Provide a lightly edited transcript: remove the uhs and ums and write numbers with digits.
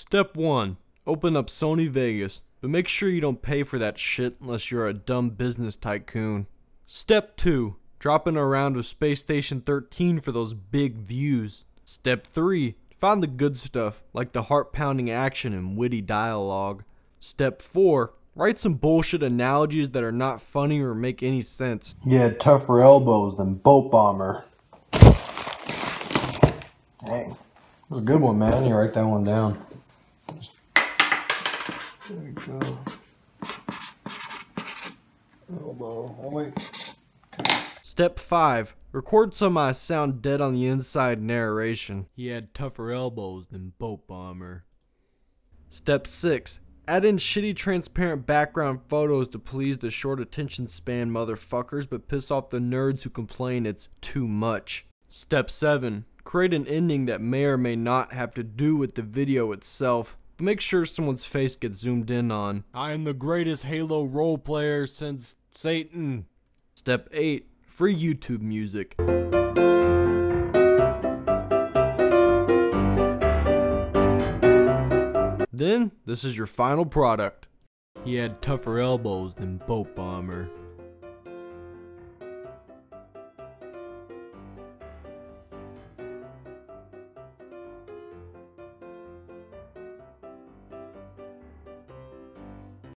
Step 1. Open up Sony Vegas, but make sure you don't pay for that shit unless you're a dumb business tycoon. Step 2. Drop in a round of Space Station 13 for those big views. Step 3. Find the good stuff, like the heart-pounding action and witty dialogue. Step 4. Write some bullshit analogies that are not funny or make any sense. You had tougher elbows than Boat Bomber. Dang. That's a good one, man. You write that one down. There we go. Elbow. Oh, wait. Step 5. Record some I sound dead on the inside narration. He had tougher elbows than Boat Bomber. Step 6. Add in shitty transparent background photos to please the short attention span motherfuckers but piss off the nerds who complain it's too much. Step 7. Create an ending that may or may not have to do with the video itself, but make sure someone's face gets zoomed in on. I am the greatest Halo role player since Satan. Step 8. Free YouTube music. Then, this is your final product. He had tougher elbows than Boat Bomber.